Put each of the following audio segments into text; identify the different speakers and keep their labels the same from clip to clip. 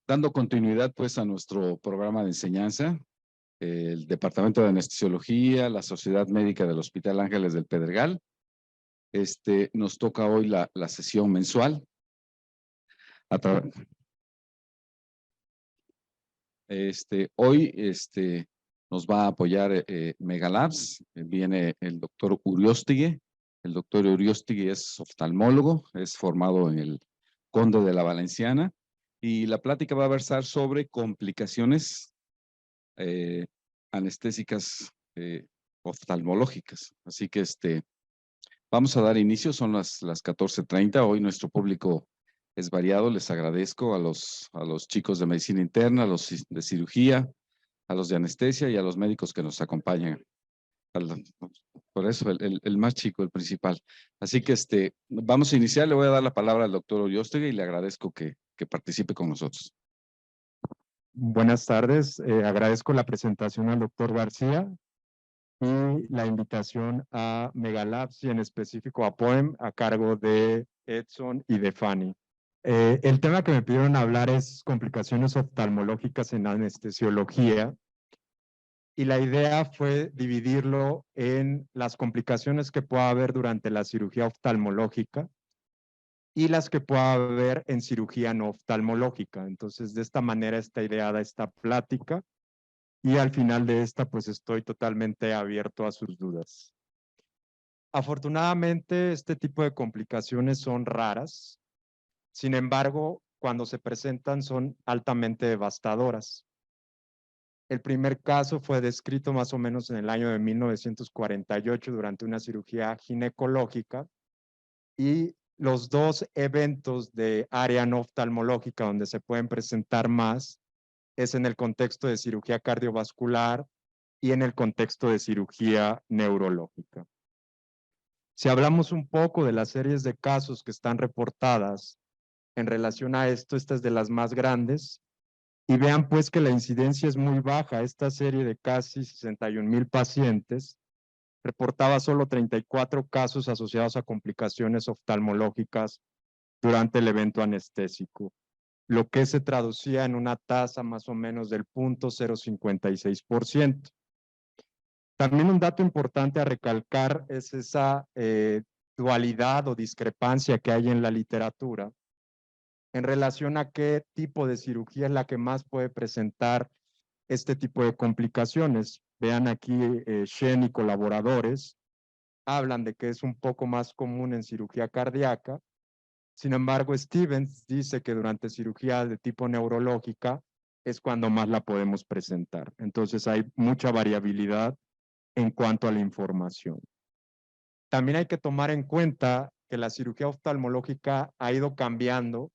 Speaker 1: Dando continuidad pues a nuestro programa de enseñanza, el Departamento de Anestesiología, la Sociedad Médica del Hospital Ángeles del Pedregal, nos toca hoy la sesión mensual. Hoy nos va a apoyar Megalabs. Viene el doctor Uriostegui. El doctor Uriostegui es oftalmólogo, es formado en el Conde de la Valenciana y la plática va a versar sobre complicaciones anestésicas oftalmológicas. Así que vamos a dar inicio, son las 14:30. Hoy nuestro público es variado. Les agradezco a los chicos de medicina interna, a los de cirugía, a los de anestesia y a los médicos que nos acompañan. Por eso, el más chico, el principal. Así que vamos a iniciar. Le voy a dar la palabra al doctor Uriostegui y le agradezco que participe con nosotros.
Speaker 2: Buenas tardes. Agradezco la presentación al doctor García y la invitación a Megalabs y en específico a POEM a cargo de Edson y de Fanny. El tema que me pidieron hablar es complicaciones oftalmológicas en anestesiología y la idea fue dividirlo en las complicaciones que pueda haber durante la cirugía oftalmológica y las que pueda haber en cirugía no oftalmológica. Entonces, de esta manera está ideada esta plática y al final de esta, pues estoy totalmente abierto a sus dudas. Afortunadamente, este tipo de complicaciones son raras. Sin embargo, cuando se presentan son altamente devastadoras. El primer caso fue descrito más o menos en el año de 1948 durante una cirugía ginecológica y los dos eventos de área no oftalmológica donde se pueden presentar más es en el contexto de cirugía cardiovascular y en el contexto de cirugía neurológica. Si hablamos un poco de las series de casos que están reportadas en relación a esto, esta es de las más grandes, y vean pues que la incidencia es muy baja. Esta serie de casi 61,000 pacientes reportaba solo 34 casos asociados a complicaciones oftalmológicas durante el evento anestésico, lo que se traducía en una tasa más o menos del 0.056%. También un dato importante a recalcar es esa dualidad o discrepancia que hay en la literatura en relación a qué tipo de cirugía es la que más puede presentar este tipo de complicaciones. Vean aquí, Shen y colaboradores hablan de que es un poco más común en cirugía cardíaca. Sin embargo, Stevens dice que durante cirugía de tipo neurológica es cuando más la podemos presentar. Entonces hay mucha variabilidad en cuanto a la información. También hay que tomar en cuenta que la cirugía oftalmológica ha ido cambiando,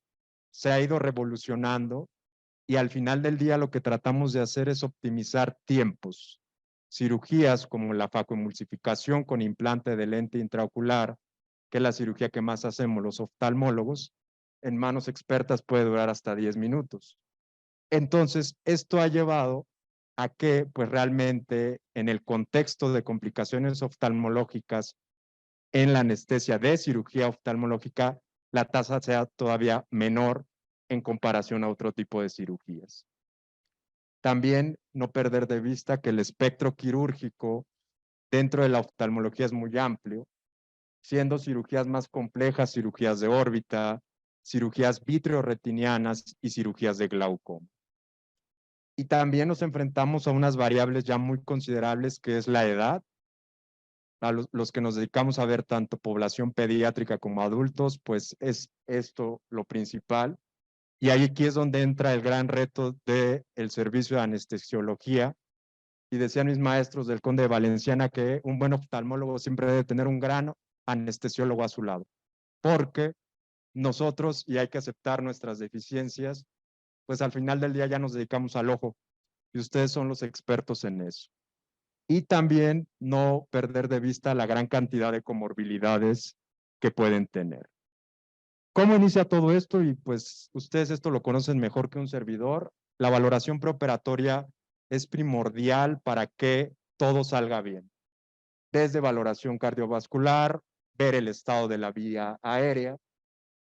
Speaker 2: se ha ido revolucionando y al final del día lo que tratamos de hacer es optimizar tiempos. Cirugías como la facoemulsificación con implante de lente intraocular, que es la cirugía que más hacemos los oftalmólogos, en manos expertas puede durar hasta 10 minutos. Entonces, esto ha llevado a que, pues realmente, en el contexto de complicaciones oftalmológicas, en la anestesia de cirugía oftalmológica, la tasa sea todavía menor en comparación a otro tipo de cirugías. También no perder de vista que el espectro quirúrgico dentro de la oftalmología es muy amplio, siendo cirugías más complejas, cirugías de órbita, cirugías vitreoretinianas y cirugías de glaucoma. Y también nos enfrentamos a unas variables ya muy considerables, que es la edad. A los que nos dedicamos a ver tanto población pediátrica como adultos, pues es esto lo principal. Y ahí aquí es donde entra el gran reto del servicio de anestesiología. Y decían mis maestros del Conde de Valenciana que un buen oftalmólogo siempre debe tener un gran anestesiólogo a su lado, porque nosotros, y hay que aceptar nuestras deficiencias, pues al final del día ya nos dedicamos al ojo y ustedes son los expertos en eso. Y también no perder de vista la gran cantidad de comorbilidades que pueden tener. ¿Cómo inicia todo esto? Y pues ustedes esto lo conocen mejor que un servidor. La valoración preoperatoria es primordial para que todo salga bien. Desde valoración cardiovascular, ver el estado de la vía aérea,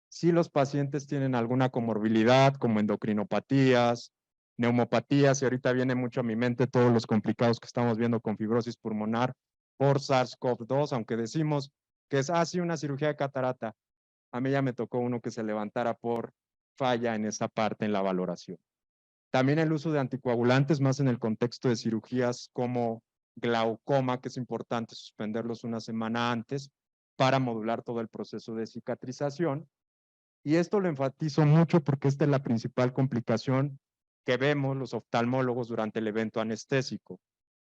Speaker 2: Si los pacientes tienen alguna comorbilidad como endocrinopatías, neumopatías, y ahorita viene mucho a mi mente todos los complicados que estamos viendo con fibrosis pulmonar por SARS-CoV-2, aunque decimos que es así una cirugía de catarata. A mí ya me tocó uno que se levantara por falla en esa parte en la valoración. También el uso de anticoagulantes, más en el contexto de cirugías como glaucoma, que es importante suspenderlos una semana antes para modular todo el proceso de cicatrización. Y esto lo enfatizo mucho porque esta es la principal complicación que vemos los oftalmólogos durante el evento anestésico.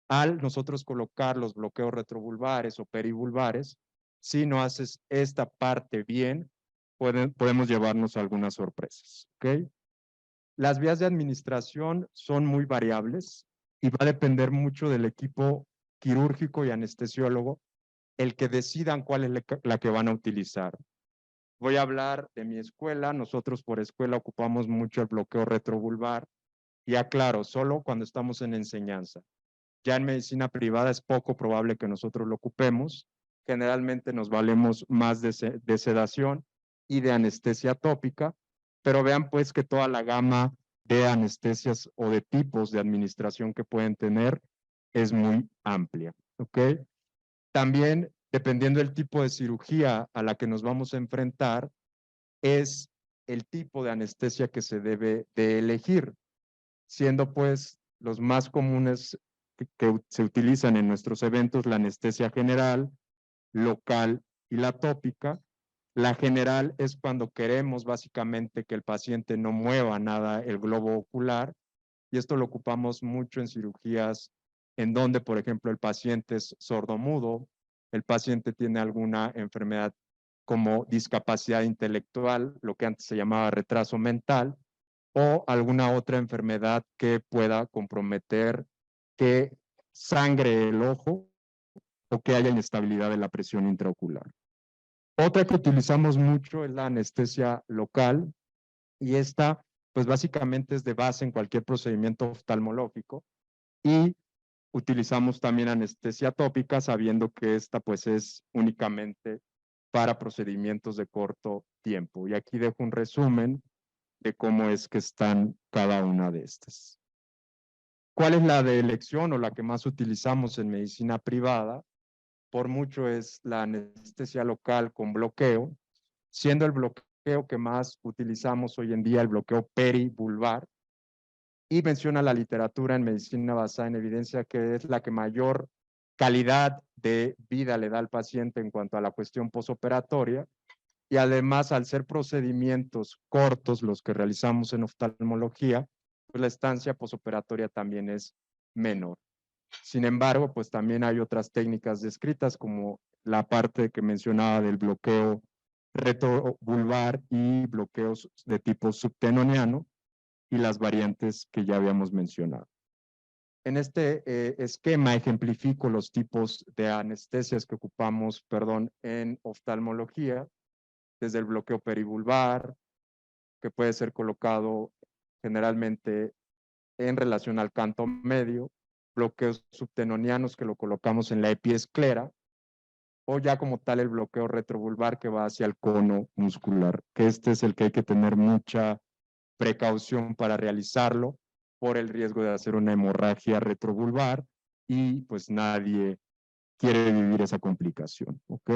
Speaker 2: Al nosotros colocar los bloqueos retrovulvares o perivulvares, si no haces esta parte bien, podemos llevarnos algunas sorpresas. ¿Okay? Las vías de administración son muy variables y va a depender mucho del equipo quirúrgico y anestesiólogo el que decidan cuál es la que van a utilizar. Voy a hablar de mi escuela. Nosotros por escuela ocupamos mucho el bloqueo retrovulvar y aclaro, solo cuando estamos en enseñanza. Ya en medicina privada es poco probable que nosotros lo ocupemos. Generalmente nos valemos más de sedación y de anestesia tópica, pero vean pues que toda la gama de anestesias o de tipos de administración que pueden tener es muy amplia, ¿ok? También, dependiendo del tipo de cirugía a la que nos vamos a enfrentar, es el tipo de anestesia que se debe de elegir, siendo pues los más comunes que se utilizan en nuestros eventos la anestesia general, local y la tópica. La general es cuando queremos básicamente que el paciente no mueva nada el globo ocular, y esto lo ocupamos mucho en cirugías en donde, por ejemplo, el paciente es sordomudo, el paciente tiene alguna enfermedad como discapacidad intelectual, lo que antes se llamaba retraso mental, o alguna otra enfermedad que pueda comprometer que sangre el ojo o que haya inestabilidad de la presión intraocular. Otra que utilizamos mucho es la anestesia local, y esta pues básicamente es de base en cualquier procedimiento oftalmológico, y utilizamos también anestesia tópica sabiendo que esta pues es únicamente para procedimientos de corto tiempo. Y aquí dejo un resumen de cómo es que están cada una de estas. ¿Cuál es la de elección o la que más utilizamos en medicina privada? Por mucho es la anestesia local con bloqueo, siendo el bloqueo que más utilizamos hoy en día el bloqueo perivulvar, y menciona la literatura en medicina basada en evidencia que es la que mayor calidad de vida le da al paciente en cuanto a la cuestión posoperatoria, y además al ser procedimientos cortos los que realizamos en oftalmología, pues la estancia posoperatoria también es menor. Sin embargo, pues también hay otras técnicas descritas como la parte que mencionaba del bloqueo retrovulvar y bloqueos de tipo subtenoniano y las variantes que ya habíamos mencionado. En este esquema ejemplifico los tipos de anestesias que ocupamos, en oftalmología, desde el bloqueo perivulvar, que puede ser colocado generalmente en relación al canto medio, bloqueos subtenonianos que lo colocamos en la epiesclera, o ya como tal el bloqueo retrovulvar que va hacia el cono muscular, que este es el que hay que tener mucha precaución para realizarlo por el riesgo de hacer una hemorragia retrovulvar, y pues nadie quiere vivir esa complicación, ¿ok?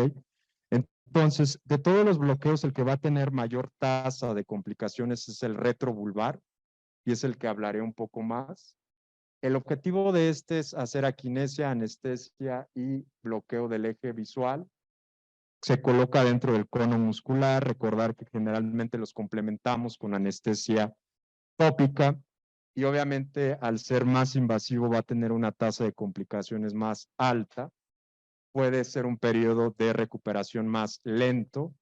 Speaker 2: Entonces, de todos los bloqueos, el que va a tener mayor tasa de complicaciones es el retrovulvar, y es el que hablaré un poco más. El objetivo de este es hacer aquinesia, anestesia y bloqueo del eje visual. Se coloca dentro del cono muscular, recordar que generalmente los complementamos con anestesia tópica, y obviamente al ser más invasivo va a tener una tasa de complicaciones más alta, puede ser un periodo de recuperación más lento,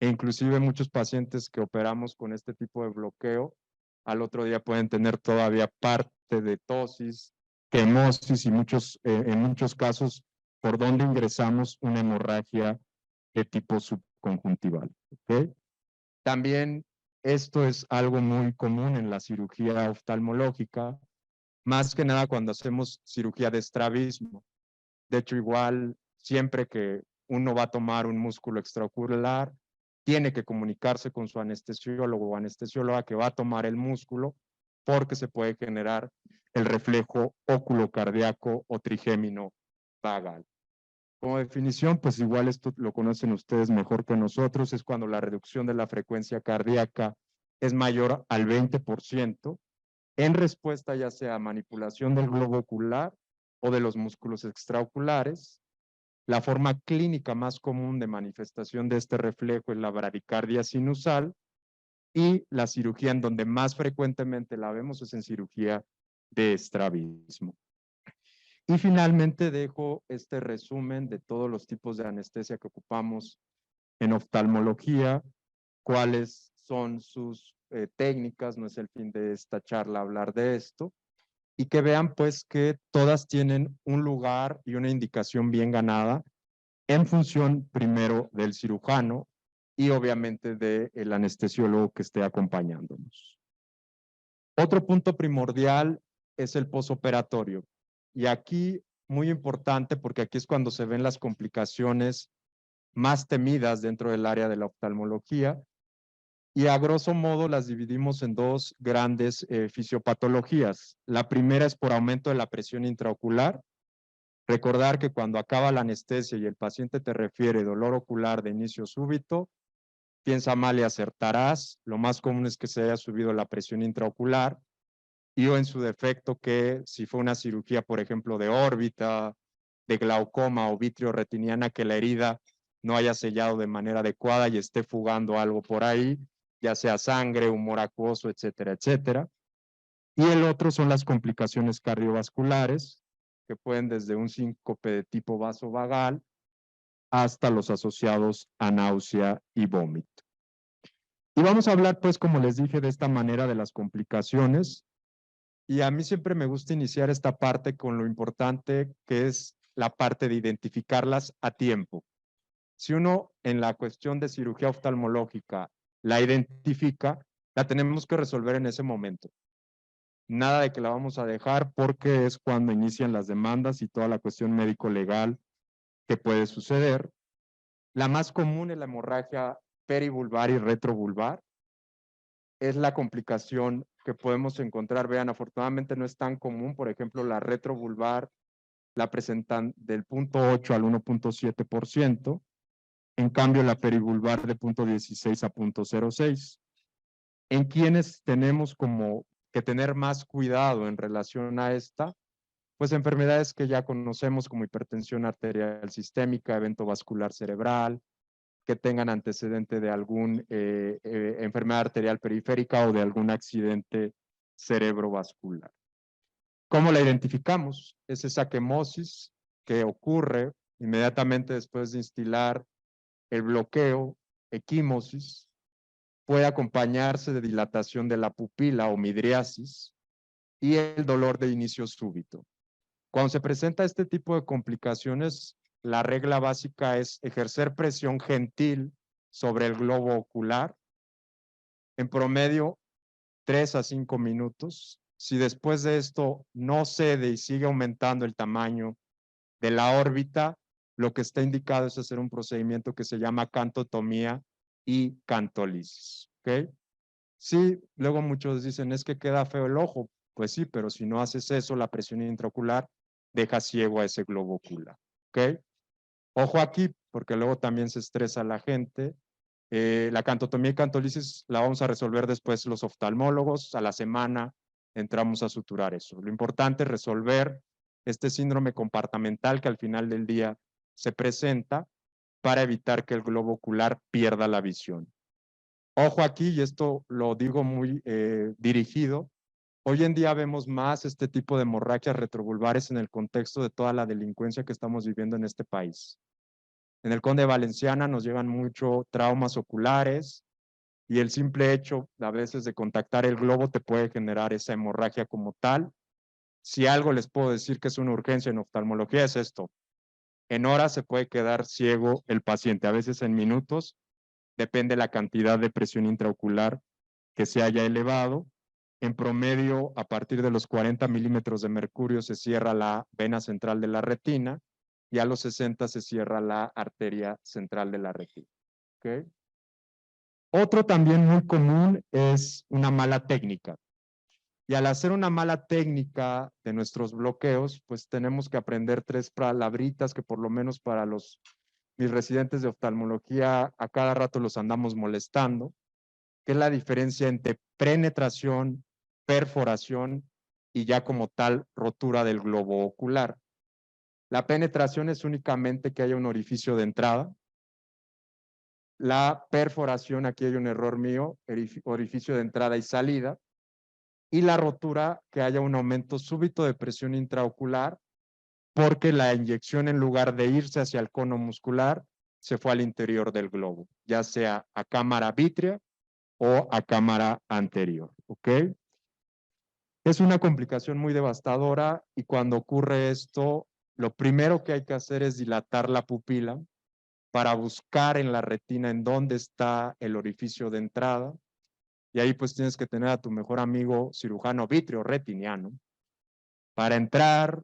Speaker 2: e inclusive muchos pacientes que operamos con este tipo de bloqueo, al otro día pueden tener todavía parte de tosis, quemosis y en muchos casos por donde ingresamos una hemorragia de tipo subconjuntival. ¿Okay? También esto es algo muy común en la cirugía oftalmológica, más que nada cuando hacemos cirugía de estrabismo. De hecho, igual siempre que uno va a tomar un músculo extraocular, tiene que comunicarse con su anestesiólogo o anestesióloga que va a tomar el músculo porque se puede generar el reflejo óculo-cardíaco o trigémino vagal. Como definición, pues igual esto lo conocen ustedes mejor que nosotros, es cuando la reducción de la frecuencia cardíaca es mayor al 20% en respuesta ya sea a manipulación del globo ocular o de los músculos extraoculares. La forma clínica más común de manifestación de este reflejo es la bradicardia sinusal y la cirugía en donde más frecuentemente la vemos es en cirugía de estrabismo. Y finalmente dejo este resumen de todos los tipos de anestesia que ocupamos en oftalmología, cuáles son sus técnicas, no es el fin de esta charla hablar de esto, y que vean pues que todas tienen un lugar y una indicación bien ganada en función primero del cirujano y obviamente del anestesiólogo que esté acompañándonos. Otro punto primordial es el posoperatorio. Y aquí, muy importante, porque aquí es cuando se ven las complicaciones más temidas dentro del área de la oftalmología. Y a grosso modo las dividimos en dos grandes fisiopatologías. La primera es por aumento de la presión intraocular. Recordar que cuando acaba la anestesia y el paciente te refiere dolor ocular de inicio súbito, piensa mal y acertarás. Lo más común es que se haya subido la presión intraocular y o en su defecto que si fue una cirugía, por ejemplo, de órbita, de glaucoma o vitreoretiniana, que la herida no haya sellado de manera adecuada y esté fugando algo por ahí, ya sea sangre, humor acuoso, etcétera, etcétera. Y el otro son las complicaciones cardiovasculares, que pueden desde un síncope de tipo vasovagal hasta los asociados a náusea y vómito. Y vamos a hablar, pues, como les dije, de esta manera de las complicaciones. Y a mí siempre me gusta iniciar esta parte con lo importante que es la parte de identificarlas a tiempo. Si uno en la cuestión de cirugía oftalmológica la identifica, la tenemos que resolver en ese momento. Nada de que la vamos a dejar porque es cuando inician las demandas y toda la cuestión médico-legal que puede suceder. La más común es la hemorragia perivulvar y retrovulvar. Es la complicación que podemos encontrar. Vean, afortunadamente no es tan común. Por ejemplo, la retrovulvar la presentan del 0.8 al 1.7%. En cambio, la perivulvar de 0.16 a 0.06. En quienes tenemos como que tener más cuidado en relación a esta, pues enfermedades que ya conocemos como hipertensión arterial sistémica, evento vascular cerebral, que tengan antecedente de alguna enfermedad arterial periférica o de algún accidente cerebrovascular. ¿Cómo la identificamos? Es esa quemosis que ocurre inmediatamente después de instilar el bloqueo, equimosis, puede acompañarse de dilatación de la pupila o midriasis y el dolor de inicio súbito. Cuando se presenta este tipo de complicaciones, la regla básica es ejercer presión gentil sobre el globo ocular, en promedio 3 a 5 minutos. Si después de esto no cede y sigue aumentando el tamaño de la órbita, lo que está indicado es hacer un procedimiento que se llama cantotomía y cantolisis. ¿Ok? Sí, luego muchos dicen, es que queda feo el ojo. Pues sí, pero si no haces eso, la presión intraocular deja ciego a ese globo ocular. ¿Ok? Ojo aquí, porque luego también se estresa la gente. La cantotomía y cantolisis la vamos a resolver después los oftalmólogos. A la semana entramos a suturar eso. Lo importante es resolver este síndrome compartamental que al final del día se presenta para evitar que el globo ocular pierda la visión. Ojo aquí, y esto lo digo muy dirigido, hoy en día vemos más este tipo de hemorragias retrovulvares en el contexto de toda la delincuencia que estamos viviendo en este país. En el Conde Valenciana nos llegan mucho traumas oculares y el simple hecho a veces de contactar el globo te puede generar esa hemorragia como tal. Si algo les puedo decir que es una urgencia en oftalmología es esto. En horas se puede quedar ciego el paciente, a veces en minutos, depende la cantidad de presión intraocular que se haya elevado. En promedio, a partir de los 40 milímetros de mercurio se cierra la vena central de la retina y a los 60 se cierra la arteria central de la retina. ¿Okay? Otro también muy común es una mala técnica. Y al hacer una mala técnica de nuestros bloqueos, pues tenemos que aprender 3 palabritas que por lo menos para mis residentes de oftalmología a cada rato los andamos molestando, que es la diferencia entre penetración, perforación y ya como tal rotura del globo ocular. La penetración es únicamente que haya un orificio de entrada. La perforación, aquí hay un error mío, orificio de entrada y salida. Y la rotura, que haya un aumento súbito de presión intraocular, porque la inyección en lugar de irse hacia el cono muscular, se fue al interior del globo, ya sea a cámara vítrea o a cámara anterior, ¿ok? Es una complicación muy devastadora y cuando ocurre esto, lo primero que hay que hacer es dilatar la pupila para buscar en la retina en dónde está el orificio de entrada. Y ahí pues tienes que tener a tu mejor amigo cirujano vítreo retiniano para entrar,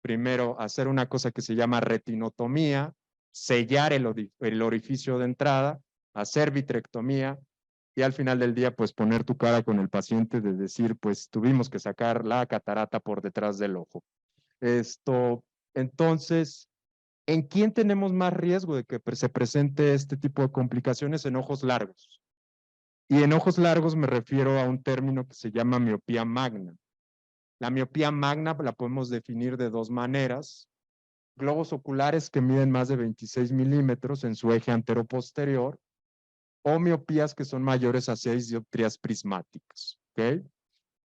Speaker 2: primero hacer una cosa que se llama retinotomía, sellar el orificio de entrada, hacer vitrectomía y al final del día pues poner tu cara con el paciente de decir pues tuvimos que sacar la catarata por detrás del ojo. Entonces, ¿en quién tenemos más riesgo de que se presente este tipo de complicaciones? En ojos largos. Y en ojos largos me refiero a un término que se llama miopía magna. La miopía magna la podemos definir de 2 maneras. Globos oculares que miden más de 26 milímetros en su eje anteroposterior o miopías que son mayores a 6 dioptrías prismáticas. ¿Okay?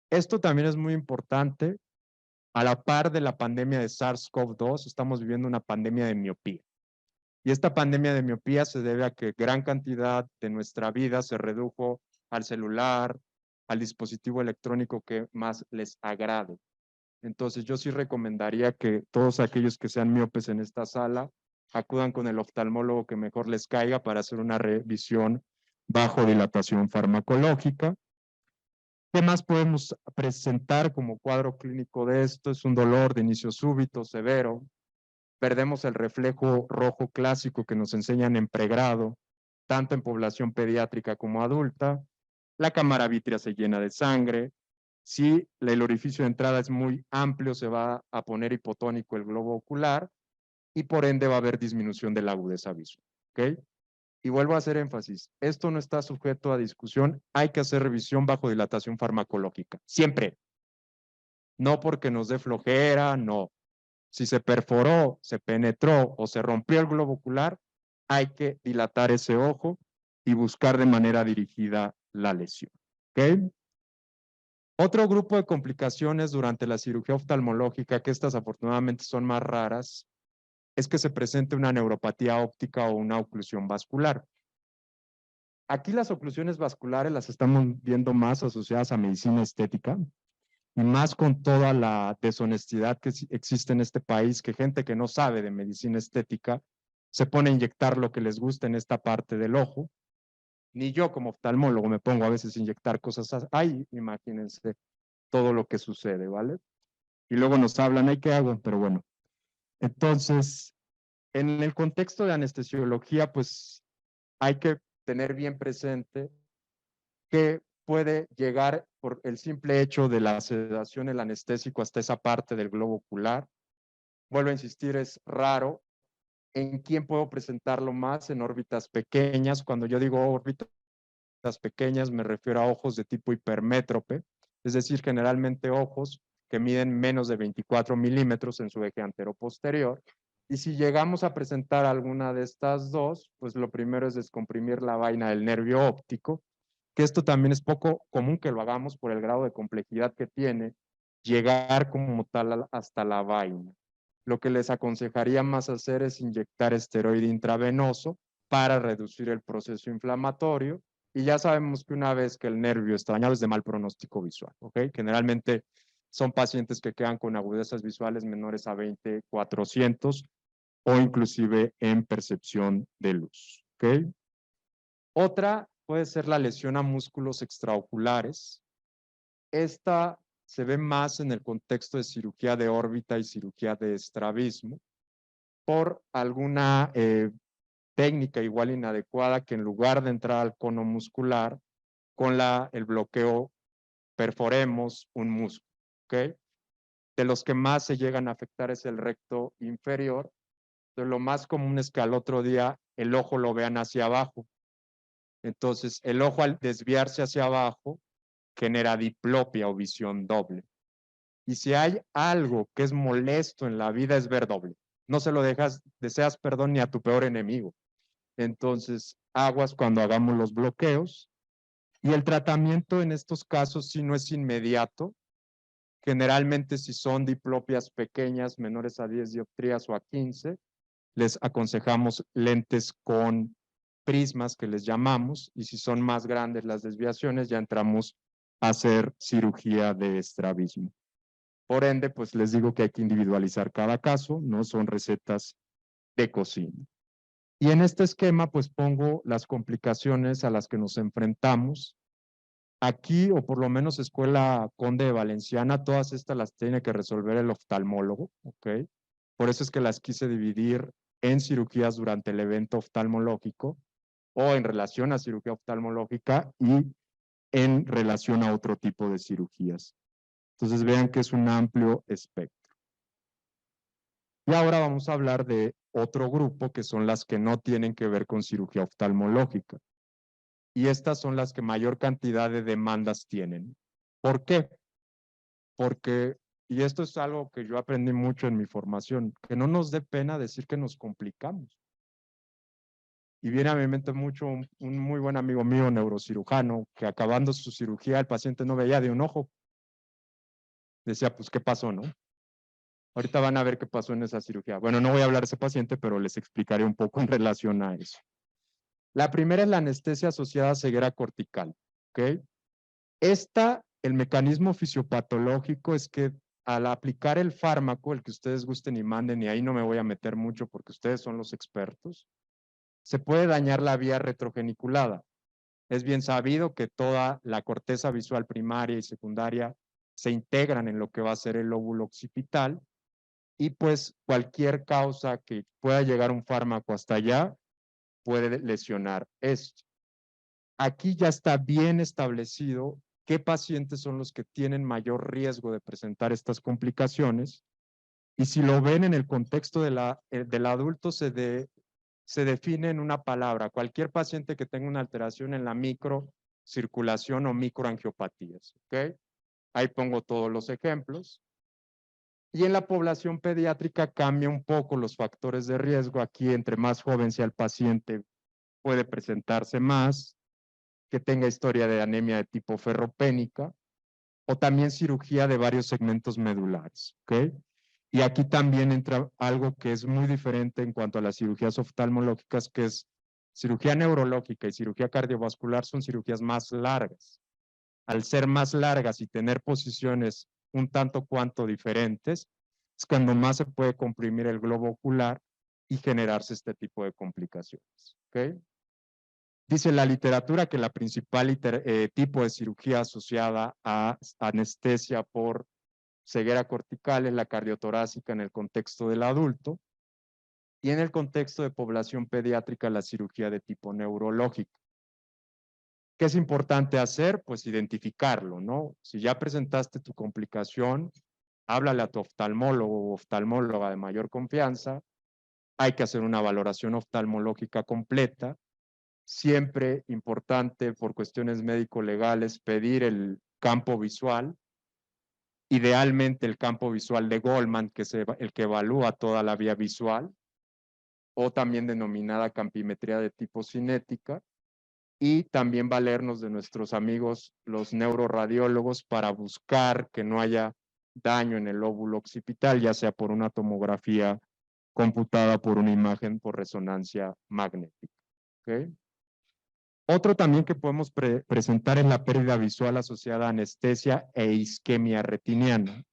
Speaker 2: Esto también es muy importante. A la par de la pandemia de SARS-CoV-2, estamos viviendo una pandemia de miopía. Y esta pandemia de miopía se debe a que gran cantidad de nuestra vida se redujo al celular, al dispositivo electrónico que más les agrade. Entonces, yo sí recomendaría que todos aquellos que sean miopes en esta sala acudan con el oftalmólogo que mejor les caiga para hacer una revisión bajo dilatación farmacológica. ¿Qué más podemos presentar como cuadro clínico de esto? Es un dolor de inicio súbito, severo. Perdemos el reflejo rojo clásico que nos enseñan en pregrado, tanto en población pediátrica como adulta. La cámara vítrea se llena de sangre. Si el orificio de entrada es muy amplio, se va a poner hipotónico el globo ocular y por ende va a haber disminución de la agudeza visual. ¿Ok? Y vuelvo a hacer énfasis, esto no está sujeto a discusión, hay que hacer revisión bajo dilatación farmacológica, siempre. No porque nos dé flojera, no. Si se perforó, se penetró o se rompió el globo ocular, hay que dilatar ese ojo y buscar de manera dirigida la lesión. ¿Ok? Otro grupo de complicaciones durante la cirugía oftalmológica, que estas afortunadamente son más raras, es que se presente una neuropatía óptica o una oclusión vascular. Aquí las oclusiones vasculares las estamos viendo más asociadas a medicina estética y más con toda la deshonestidad que existe en este país, que gente que no sabe de medicina estética se pone a inyectar lo que les gusta en esta parte del ojo. Ni yo como oftalmólogo me pongo a veces a inyectar cosas. Ay, imagínense todo lo que sucede, ¿vale? Y luego nos hablan, ¿ay qué hago? Pero bueno, entonces, en el contexto de anestesiología, pues hay que tener bien presente que puede llegar por el simple hecho de la sedación, el anestésico hasta esa parte del globo ocular. Vuelvo a insistir, es raro. ¿En quién puedo presentarlo más? En órbitas pequeñas. Cuando yo digo órbitas pequeñas, me refiero a ojos de tipo hipermétrope, es decir, generalmente ojos que miden menos de 24 milímetros en su eje anteroposterior. Y si llegamos a presentar alguna de estas dos, pues lo primero es descomprimir la vaina del nervio óptico, que esto también es poco común que lo hagamos por el grado de complejidad que tiene llegar como tal hasta la vaina. Lo que les aconsejaría más hacer es inyectar esteroide intravenoso para reducir el proceso inflamatorio. Y ya sabemos que una vez que el nervio está dañado es de mal pronóstico visual, ¿ok? Generalmente son pacientes que quedan con agudezas visuales menores a 20/400 o inclusive en percepción de luz, ¿ok? Otra puede ser la lesión a músculos extraoculares. Esta se ve más en el contexto de cirugía de órbita y cirugía de estrabismo por alguna técnica igual inadecuada que en lugar de entrar al cono muscular, con el bloqueo perforemos un músculo, ¿ok? De los que más se llegan a afectar es el recto inferior. Entonces, lo más común es que al otro día el ojo lo vean hacia abajo. Entonces, el ojo al desviarse hacia abajo genera diplopia o visión doble. Y si hay algo que es molesto en la vida es ver doble. No se lo deseas perdón ni a tu peor enemigo. Entonces, aguas cuando hagamos los bloqueos. Y el tratamiento en estos casos si no es inmediato. Generalmente si son diplopias pequeñas, menores a 10 dioptrías o a 15, les aconsejamos lentes con prismas que les llamamos, y si son más grandes las desviaciones, ya entramos a hacer cirugía de estrabismo. Por ende, pues les digo que hay que individualizar cada caso, no son recetas de cocina. Y en este esquema, pues pongo las complicaciones a las que nos enfrentamos. Aquí, o por lo menos Escuela Conde de Valenciana, todas estas las tiene que resolver el oftalmólogo, ¿ok? Por eso es que las quise dividir en cirugías durante el evento oftalmológico o en relación a cirugía oftalmológica y en relación a otro tipo de cirugías. Entonces vean que es un amplio espectro. Y ahora vamos a hablar de otro grupo que son las que no tienen que ver con cirugía oftalmológica. Y estas son las que mayor cantidad de demandas tienen. ¿Por qué? Porque, y esto es algo que yo aprendí mucho en mi formación, que no nos dé pena decir que nos complicamos. Y viene a mi mente mucho un muy buen amigo mío, neurocirujano, que acabando su cirugía el paciente no veía de un ojo. Decía, pues, ¿qué pasó, no? Ahorita van a ver qué pasó en esa cirugía. Bueno, no voy a hablar de ese paciente, pero les explicaré un poco en relación a eso. La primera es la anestesia asociada a ceguera cortical, ¿ok? El mecanismo fisiopatológico es que al aplicar el fármaco, el que ustedes gusten y manden, y ahí no me voy a meter mucho porque ustedes son los expertos, se puede dañar la vía retrogeniculada. Es bien sabido que toda la corteza visual primaria y secundaria se integran en lo que va a ser el lóbulo occipital, y pues cualquier causa que pueda llegar un fármaco hasta allá puede lesionar esto. Aquí ya está bien establecido qué pacientes son los que tienen mayor riesgo de presentar estas complicaciones, y si lo ven en el contexto del adulto se define en una palabra: cualquier paciente que tenga una alteración en la microcirculación o microangiopatías, ¿ok? Ahí pongo todos los ejemplos. Y en la población pediátrica cambia un poco los factores de riesgo. Aquí, entre más joven sea el paciente, puede presentarse más, que tenga historia de anemia de tipo ferropénica, o también cirugía de varios segmentos medulares, ¿ok? Y aquí también entra algo que es muy diferente en cuanto a las cirugías oftalmológicas, que es cirugía neurológica y cirugía cardiovascular. Son cirugías más largas. Al ser más largas y tener posiciones un tanto cuanto diferentes, es cuando más se puede comprimir el globo ocular y generarse este tipo de complicaciones, ¿ok? Dice la literatura que la principal tipo de cirugía asociada a anestesia por ceguera cortical es la cardiotorácica en el contexto del adulto, y en el contexto de población pediátrica la cirugía de tipo neurológico. ¿Qué es importante hacer? Pues identificarlo, ¿no? Si ya presentaste tu complicación, háblale a tu oftalmólogo o oftalmóloga de mayor confianza. Hay que hacer una valoración oftalmológica completa. Siempre importante por cuestiones médico-legales pedir el campo visual, idealmente el campo visual de Goldman, que es el que evalúa toda la vía visual, o también denominada campimetría de tipo cinética, y también valernos de nuestros amigos los neuroradiólogos para buscar que no haya daño en el lóbulo occipital, ya sea por una tomografía computada, por una imagen por resonancia magnética, ¿ok? Otro también que podemos presentar es la pérdida visual asociada a anestesia e isquemia retiniana.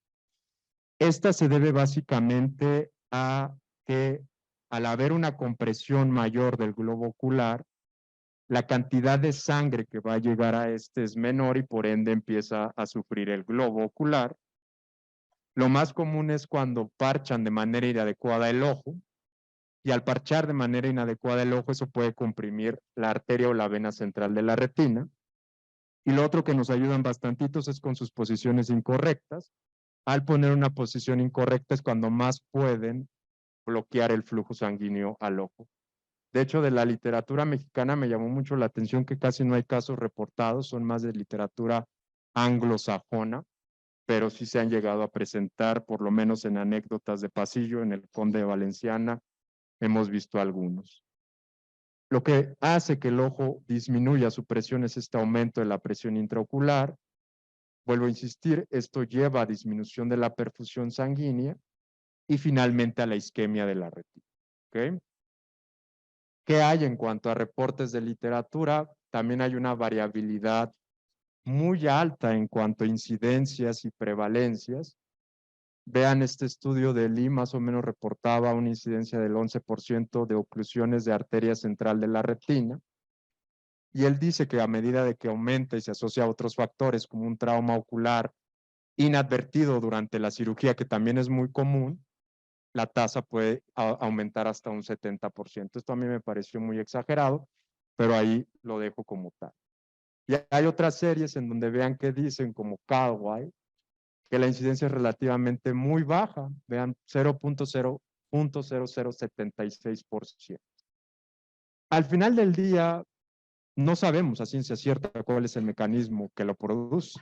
Speaker 2: Esta se debe básicamente a que al haber una compresión mayor del globo ocular, la cantidad de sangre que va a llegar a este es menor y por ende empieza a sufrir el globo ocular. Lo más común es cuando parchan de manera inadecuada el ojo, y al parchar de manera inadecuada el ojo, eso puede comprimir la arteria o la vena central de la retina. Y lo otro que nos ayudan bastantitos es con sus posiciones incorrectas. Al poner una posición incorrecta es cuando más pueden bloquear el flujo sanguíneo al ojo. De hecho, de la literatura mexicana me llamó mucho la atención que casi no hay casos reportados, son más de literatura anglosajona, pero sí se han llegado a presentar, por lo menos en anécdotas de pasillo, en el Conde de Valenciana, hemos visto algunos. Lo que hace que el ojo disminuya su presión es este aumento de la presión intraocular. Vuelvo a insistir, esto lleva a disminución de la perfusión sanguínea y finalmente a la isquemia de la retina. ¿Okay? ¿Qué hay en cuanto a reportes de literatura? También hay una variabilidad muy alta en cuanto a incidencias y prevalencias. Vean este estudio de Lee, más o menos reportaba una incidencia del 11% de oclusiones de arteria central de la retina. Y él dice que a medida de que aumenta y se asocia a otros factores como un trauma ocular inadvertido durante la cirugía, que también es muy común, la tasa puede aumentar hasta un 70%. Esto a mí me pareció muy exagerado, pero ahí lo dejo como tal. Y hay otras series en donde vean que dicen, como Calway, que la incidencia es relativamente muy baja, vean 0.0076%. Al final del día, no sabemos a ciencia cierta cuál es el mecanismo que lo produce.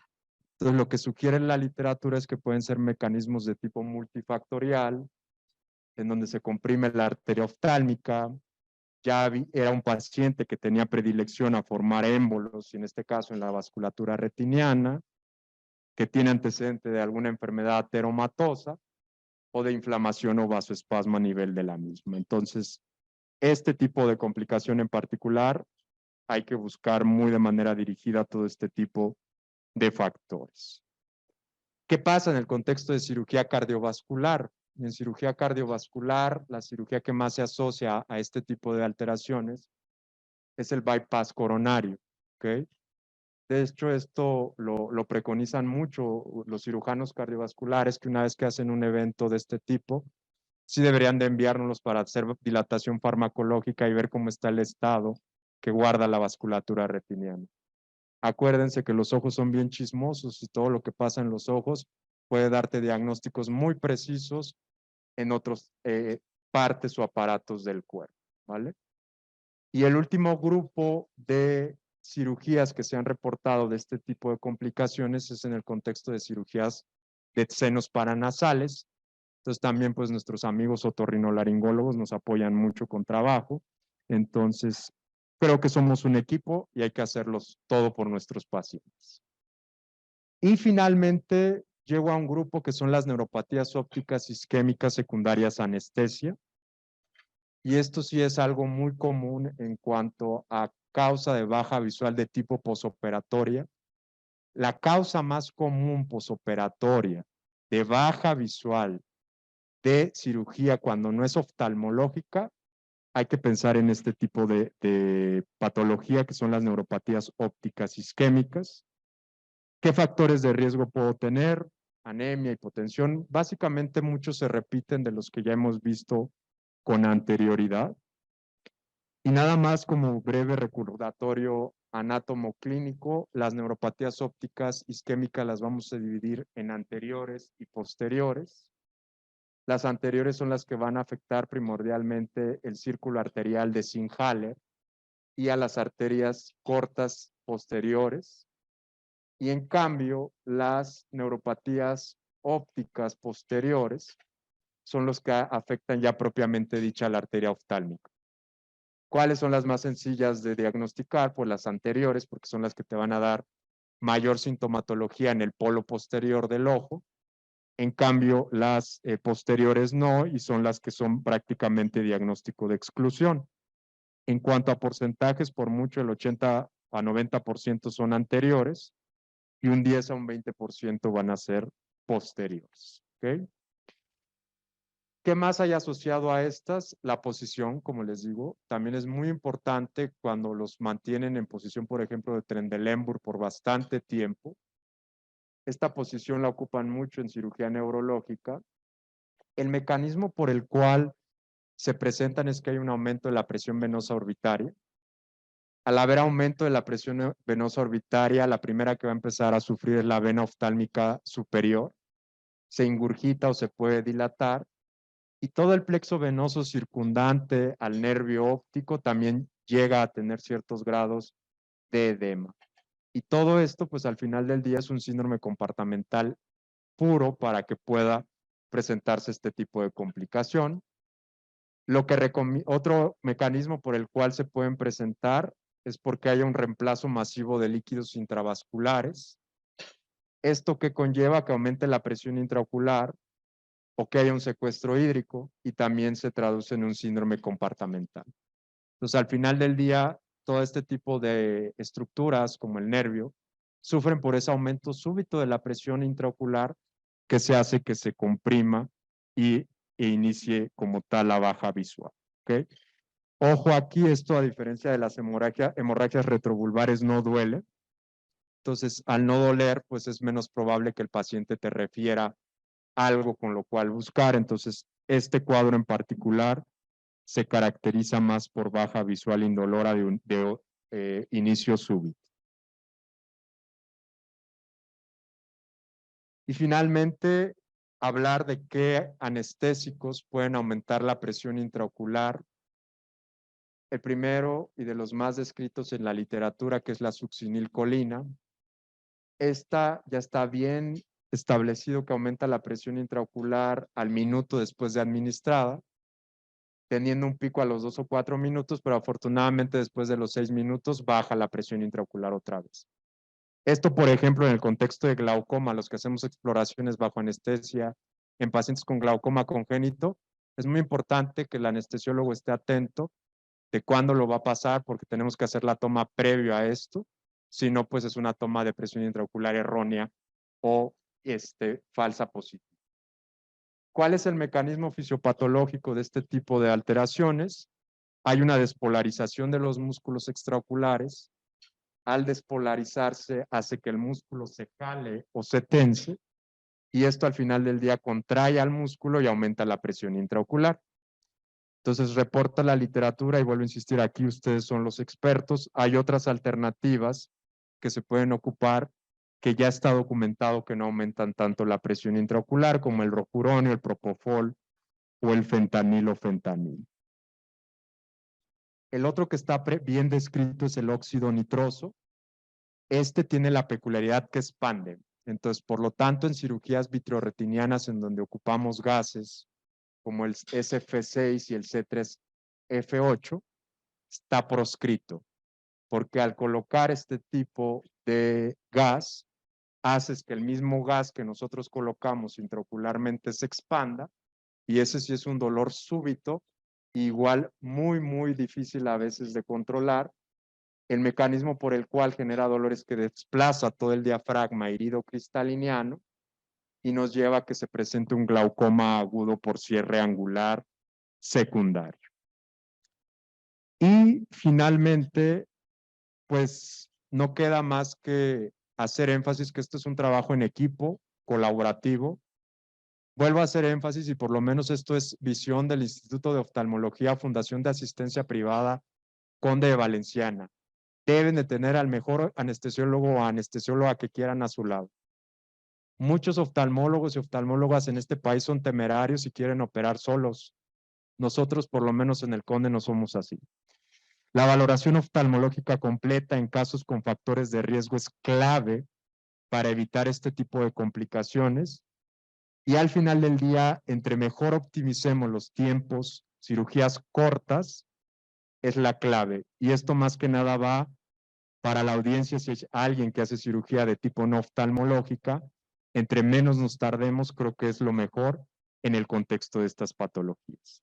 Speaker 2: Entonces, lo que sugiere la literatura es que pueden ser mecanismos de tipo multifactorial, en donde se comprime la arteria oftálmica, ya era un paciente que tenía predilección a formar émbolos, y en este caso en la vasculatura retiniana, que tiene antecedente de alguna enfermedad ateromatosa o de inflamación o vasoespasmo a nivel de la misma. Entonces, este tipo de complicación en particular, hay que buscar muy de manera dirigida todo este tipo de factores. ¿Qué pasa en el contexto de cirugía cardiovascular? En cirugía cardiovascular, la cirugía que más se asocia a este tipo de alteraciones es el bypass coronario. ¿Okay? De hecho, esto lo preconizan mucho los cirujanos cardiovasculares, que una vez que hacen un evento de este tipo, sí deberían de enviárnoslos para hacer dilatación farmacológica y ver cómo está el estado que guarda la vasculatura retiniana. Acuérdense que los ojos son bien chismosos y todo lo que pasa en los ojos puede darte diagnósticos muy precisos en otras partes o aparatos del cuerpo, ¿vale? Y el último grupo de cirugías que se han reportado de este tipo de complicaciones es en el contexto de cirugías de senos paranasales. Entonces también pues nuestros amigos otorrinolaringólogos nos apoyan mucho con trabajo. Entonces creo que somos un equipo y hay que hacerlos todo por nuestros pacientes. Y finalmente llego a un grupo que son las neuropatías ópticas isquémicas secundarias a anestesia. Y esto sí es algo muy común en cuanto a causa de baja visual de tipo posoperatoria. La causa más común posoperatoria de baja visual de cirugía cuando no es oftalmológica, hay que pensar en este tipo de patología que son las neuropatías ópticas isquémicas. ¿Qué factores de riesgo puedo tener? Anemia, hipotensión. Básicamente muchos se repiten de los que ya hemos visto con anterioridad. Y nada más como breve recordatorio anátomo-clínico, las neuropatías ópticas isquémicas las vamos a dividir en anteriores y posteriores. Las anteriores son las que van a afectar primordialmente el círculo arterial de Singer y a las arterias cortas posteriores. Y en cambio, las neuropatías ópticas posteriores son los que afectan ya propiamente dicha la arteria oftálmica. ¿Cuáles son las más sencillas de diagnosticar? Pues las anteriores, porque son las que te van a dar mayor sintomatología en el polo posterior del ojo. En cambio, las posteriores no, y son las que son prácticamente diagnóstico de exclusión. En cuanto a porcentajes, por mucho el 80 a 90% son anteriores y un 10 a un 20% van a ser posteriores. ¿Okay? ¿Qué más hay asociado a estas? La posición, como les digo, también es muy importante cuando los mantienen en posición, por ejemplo, de Trendelenburg por bastante tiempo. Esta posición la ocupan mucho en cirugía neurológica. El mecanismo por el cual se presentan es que hay un aumento de la presión venosa orbitaria. Al haber aumento de la presión venosa orbitaria, la primera que va a empezar a sufrir es la vena oftálmica superior. Se ingurgita o se puede dilatar. Y todo el plexo venoso circundante al nervio óptico también llega a tener ciertos grados de edema. Y todo esto, pues al final del día es un síndrome compartimental puro para que pueda presentarse este tipo de complicación. Otro mecanismo por el cual se pueden presentar es porque haya un reemplazo masivo de líquidos intravasculares. Esto que conlleva que aumente la presión intraocular o que haya un secuestro hídrico y también se traduce en un síndrome compartimental. Entonces, al final del día, todo este tipo de estructuras como el nervio sufren por ese aumento súbito de la presión intraocular que se hace que se comprima e inicie como tal la baja visual. ¿Okay? Ojo aquí, esto a diferencia de las hemorragias retrovulvares no duele. Entonces, al no doler, pues es menos probable que el paciente te refiera algo con lo cual buscar. Entonces, este cuadro en particular se caracteriza más por baja visual indolora de inicio súbito. Y finalmente, hablar de qué anestésicos pueden aumentar la presión intraocular. El primero y de los más descritos en la literatura, que es la succinilcolina. Esta ya está bien establecido que aumenta la presión intraocular al minuto después de administrada, teniendo un pico a los 2 o 4 minutos, pero afortunadamente después de los 6 minutos baja la presión intraocular otra vez. Esto, por ejemplo, en el contexto de glaucoma, los que hacemos exploraciones bajo anestesia en pacientes con glaucoma congénito, es muy importante que el anestesiólogo esté atento de cuándo lo va a pasar, porque tenemos que hacer la toma previo a esto, si no, pues es una toma de presión intraocular errónea o falsa positiva. ¿Cuál es el mecanismo fisiopatológico de este tipo de alteraciones? Hay una despolarización de los músculos extraoculares. Al despolarizarse hace que el músculo se jale o se tense y esto al final del día contrae al músculo y aumenta la presión intraocular. Entonces reporta la literatura y vuelvo a insistir, aquí ustedes son los expertos. Hay otras alternativas que se pueden ocupar que ya está documentado que no aumentan tanto la presión intraocular como el rocuronio, el propofol o el fentanil. El otro que está bien descrito es el óxido nitroso. Este tiene la peculiaridad que expande. Entonces, por lo tanto, en cirugías vitreoretinianas en donde ocupamos gases como el SF6 y el C3F8, está proscrito, porque al colocar este tipo de gas, haces que el mismo gas que nosotros colocamos intraocularmente se expanda, y ese sí es un dolor súbito, igual muy, muy difícil a veces de controlar. El mecanismo por el cual genera dolor es que desplaza todo el diafragma irido cristaliniano y nos lleva a que se presente un glaucoma agudo por cierre angular secundario. Y finalmente, pues no queda más que hacer énfasis que esto es un trabajo en equipo, colaborativo. Vuelvo a hacer énfasis y por lo menos esto es visión del Instituto de Oftalmología, Fundación de Asistencia Privada, Conde de Valenciana. Deben de tener al mejor anestesiólogo o anestesióloga que quieran a su lado. Muchos oftalmólogos y oftalmólogas en este país son temerarios y quieren operar solos. Nosotros, por lo menos en el Conde, no somos así. La valoración oftalmológica completa en casos con factores de riesgo es clave para evitar este tipo de complicaciones. Y al final del día, entre mejor optimicemos los tiempos, cirugías cortas, es la clave. Y esto más que nada va para la audiencia, si es alguien que hace cirugía de tipo no oftalmológica, entre menos nos tardemos, creo que es lo mejor en el contexto de estas patologías.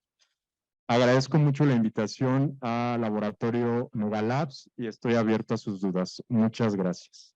Speaker 2: Agradezco mucho la invitación a Laboratorio Nugalabs y estoy abierto a sus dudas. Muchas gracias.